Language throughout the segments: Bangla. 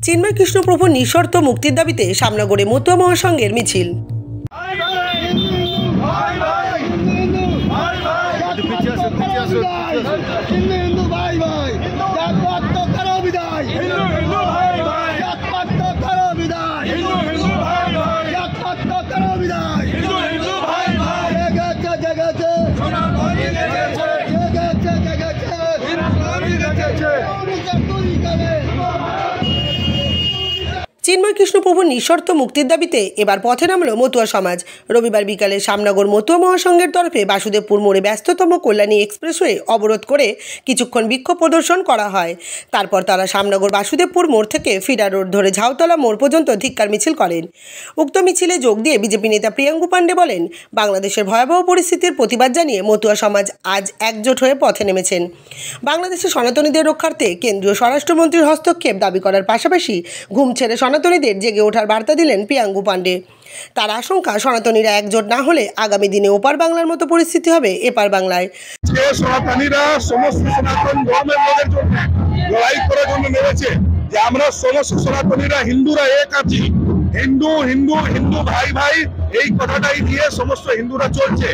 চিন্ময় কৃষ্ণপ্রভুর নিঃশর্ত মুক্তির দাবিতে শ্যামনগরে মতুয়া মহাসংঘের মিছিল। চিন্ময় কৃষ্ণপ্রভুর নিঃশর্ত মুক্তির দাবিতে এবার পথে নামল মতুয়া সমাজ। রবিবার বিকালে শ্যামনগর মতুয়া মহাসংঘের তরফে বাসুদেবপুর মোড়ে ব্যস্ততম কল্যাণী এক্সপ্রেসওয়ে অবরোধ করে কিছুক্ষণ বিক্ষোভ প্রদর্শন করা হয়। তারপর তারা শ্যামনগর বাসুদেবপুর মোড় থেকে ফিডার রোড ধরে ঝাউতলা মোড় পর্যন্ত ধিক্কার মিছিল করেন। উক্ত মিছিলে যোগ দিয়ে বিজেপি নেতা প্রিয়াঙ্গু পাণ্ডে বলেন, বাংলাদেশের ভয়াবহ পরিস্থিতির প্রতিবাদ জানিয়ে মতুয়া সমাজ আজ একজোট হয়ে পথে নেমেছেন। বাংলাদেশের সনাতনীদের রক্ষার্থে কেন্দ্রীয় স্বরাষ্ট্রমন্ত্রীর হস্তক্ষেপ দাবি করার পাশাপাশি ঘুম ছেড়ে সনাতনীদের জেগে ওঠার বার্তা দিলেন প্রিয়াঙ্গু পাণ্ডে। তার আশঙ্কা, সনাতনীরা একজোট না হলে আগামী দিনে ওপার বাংলার মতো পরিস্থিতি হবে এপার বাংলায়। সনাতনীরা সমস্ত সনাতন ধর্মের লোকের জন্য লড়াই করার জন্য নেমেছে যে আমরা সমস্ত সনাতনীরা হিন্দুরা এক আছি, হিন্দু হিন্দু হিন্দু ভাই ভাই, এই কথাটাই দিয়ে সমস্ত হিন্দুরা চলছে।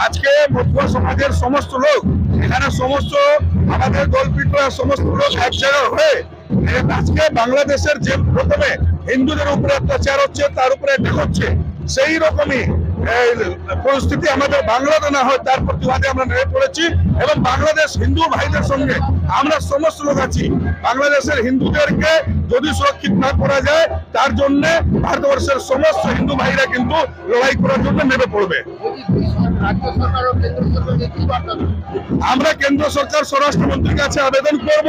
আজকে মতুয়া সমাজের সমস্ত লোক এখানে, সমস্ত আমাদের দলপিটরা সমস্ত লোক এক জায়গায় হয়ে আজকে বাংলাদেশের যে প্রথমে হিন্দুদের উপরে অত্যাচার হচ্ছে, তার উপরে অ্যাটাক হচ্ছে, সেই রকমই পরিস্থিতি আমাদের বাংলাতে না হয় তার প্রতিবাদে আমরা নেমে পড়েছি। এবং বাংলাদেশ হিন্দু ভাইদের সঙ্গে আমরা সমস্ত লোক আছি। বাংলাদেশের হিন্দুদেরকে যদি সুরক্ষিত না করা যায়, তার জন্য ভারতবর্ষের সমস্ত হিন্দু ভাইরা কিন্তু লড়াই করার জন্য নেমে পড়বে। আমরা কেন্দ্র সরকার স্বরাষ্ট্রমন্ত্রীর কাছে আবেদন করব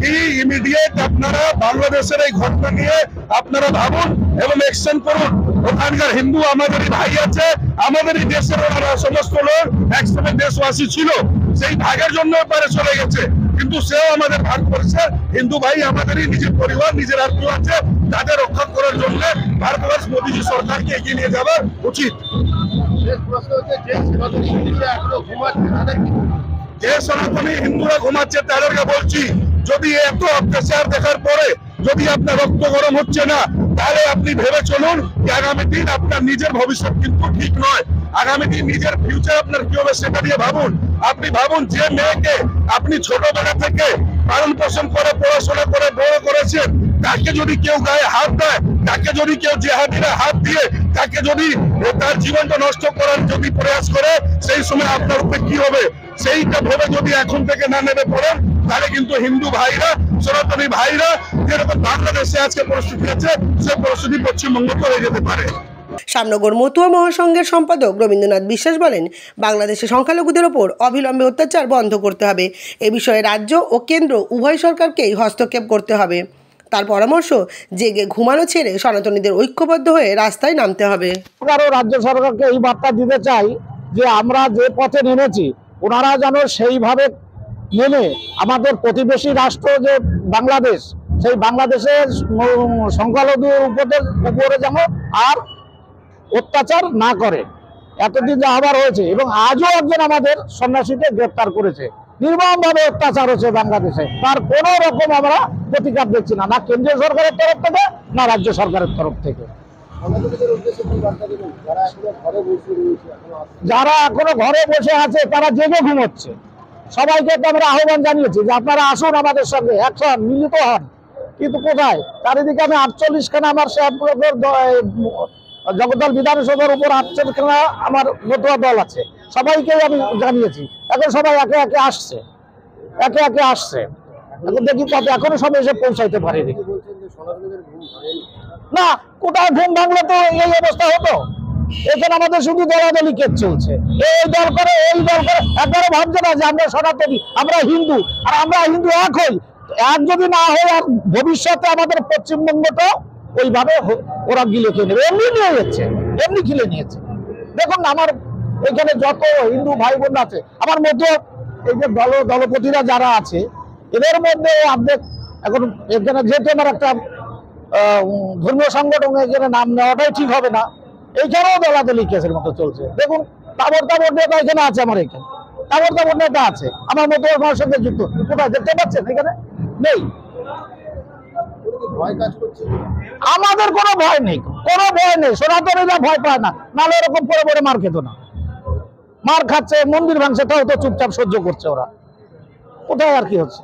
কি ইমিডিয়েট আপনারা বাংলাদেশের এই ঘটনা নিয়ে আপনারা ভাবুন এবং অ্যাকশন করুন। ওখানকার হিন্দু আমাদেরই ভাই আছে, আমাদেরই দেশের ওনারা সমস্ত লোক একসময় দেশবাসী ছিল, সেই ভাগের জন্য পারে চলে গেছে, কিন্তু সেও আমাদের ভারতবর্ষের হিন্দু ভাই, আমাদেরই নিজের পরিবার, নিজের আত্মীয় আছে, তাদের রক্ষা করার জন্য ভারতবর্ষ মোদীজি সরকারকে এগিয়ে নিয়ে যাওয়া উচিত। যে সনাতনী হিন্দুরা ঘুমাচ্ছে তাদেরকে বলছি, যদি এত অত্যাচার দেখার পরে যদি আপনার রক্ত গরম হচ্ছে না, তাহলে আপনি ভেবে চলুন যে আগামী দিন আপনার নিজের ভবিষ্যৎ কিন্তু ঠিক নয়। আগামী দিন নিজের ফিউচার আপনার কি হবে সেটা নিয়ে ভাবুন। আপনি ভাবুন, যে মেয়েকে আপনি ছোটবেলা থেকে পালন পোষণ করে পড়াশোনা করে বড় করেছেন, তাকে যদি কেউ গায়ে হাত দেয়, তাকে যদি কেউ জেহাদিরা হাত দিয়ে তাকে যদি তার জীবনটা নষ্ট করার যদি প্রয়াস করে, সেই সময় আপনার উপরে কি হবে সেইটা ভেবে যদি এখন থেকে না নেমে পড়েন, তাহলে কিন্তু হিন্দু ভাইরা, সনাতনী ভাইরা যেরকম বাংলাদেশে আজকে পরিস্থিতি আছে, সে পরিস্থিতি পশ্চিমবঙ্গে হয়ে যেতে পারে। শ্যামনগর মতুয়া মহাসংঘের সম্পাদক রবীন্দ্রনাথ বিশ্বাস বলেন, বাংলাদেশে সংখ্যালঘুদের ওপর অবিলম্বে অত্যাচার বন্ধ করতে হবে। এ বিষয়ে রাজ্য ও কেন্দ্র উভয় সরকারকেই হস্তক্ষেপ করতে হবে। তার পরামর্শ, জেগে ঘুমানো ছেড়ে সনাতনীদের ঐক্যবদ্ধ হয়ে রাস্তায় নামতে হবে। রাজ্য সরকারকে এই বার্তা দিতে চাই যে আমরা যে পথে নেমেছি, ওনারা যেন সেইভাবে নেমে আমাদের প্রতিবেশী রাষ্ট্র যে বাংলাদেশ, সেই বাংলাদেশের সংখ্যালঘুদের উপরে যেন আর অত্যাচার না করে। এতদিন যা আবার হয়েছে, এবং আজও একজন আমাদের সন্ন্যাসীকে গ্রেপ্তার করেছে, নির্মমভাবে অত্যাচার হচ্ছে বাংলাদেশে, তার কোনো রকম আমরা প্রতিকার দেখছি না, না কেন্দ্রীয় সরকারের তরফ থেকে না রাজ্য সরকারের তরফ থেকে। যারা এখনো ঘরে বসে আছে তারা জেগে ঘুমোচ্ছে। সবাইকে আমরা আহ্বান জানিয়েছি যে আপনারা আসুন আমাদের সঙ্গে, একসাথে মিলিত হন। কিন্তু কোথায়? চারিদিকে আমি 48খানা আমার জগদ্দল বিধানসভার উপর 48খানা আমার মতুয়া দল আছে, সবাইকেই আমি জানিয়েছি। এখন সবাই একে একে আসছে, একে একে আসছে। এখন দেখি কত এখনো সবাই এসে পৌঁছাইতে পারেনি। না, কোথায় ঘুম ভাঙলে তো এই অবস্থা হতো। এখানে আমাদের শুধু দলাদলি কেস চলছে, এই দল করে এই দল করে। একবারও ভাবছে না যে আমরা সনাতনী, আমরা হিন্দু, আর আমরা হিন্দু এক হই। এক যদি না হয়, আর ভবিষ্যতে আমাদের পশ্চিমবঙ্গটা ওইভাবে ওরা গিলে খেয়ে নেবে। এমনি নিয়ে যাচ্ছে, এমনি গিলে নিয়েছে। দেখুন, আমার এখানে যত হিন্দু ভাই বোন আছে, আমার মধ্যে এই যে দলপতিরা যারা আছে, এদের মধ্যে আপনি এখন এখানে যেহেতু আমার একটা ধর্মীয় সংগঠন, এখানে নাম নেওয়াটাই ঠিক হবে না। এইখানেও দলাদলি কেসের মতো চলছে। দেখুন, তাবর নেতা এখানে আছে, আমার এখানে তাবর নেতা আছে, আমার মতো আমার সঙ্গে যুক্ত। কোথায় দেখতে পাচ্ছেন? এখানে নেই। আমাদের কোনো ভয় নেই, কোনো ভয় নেই, সনাতনীরা ভয় পায় না, নাহলে এরকম পরে পরে মার খেত না। মার খাচ্ছে, মন্দির ভাঙছে, তাও তো চুপচাপ সহ্য করছে ওরা, কোথায় আর কি হচ্ছে।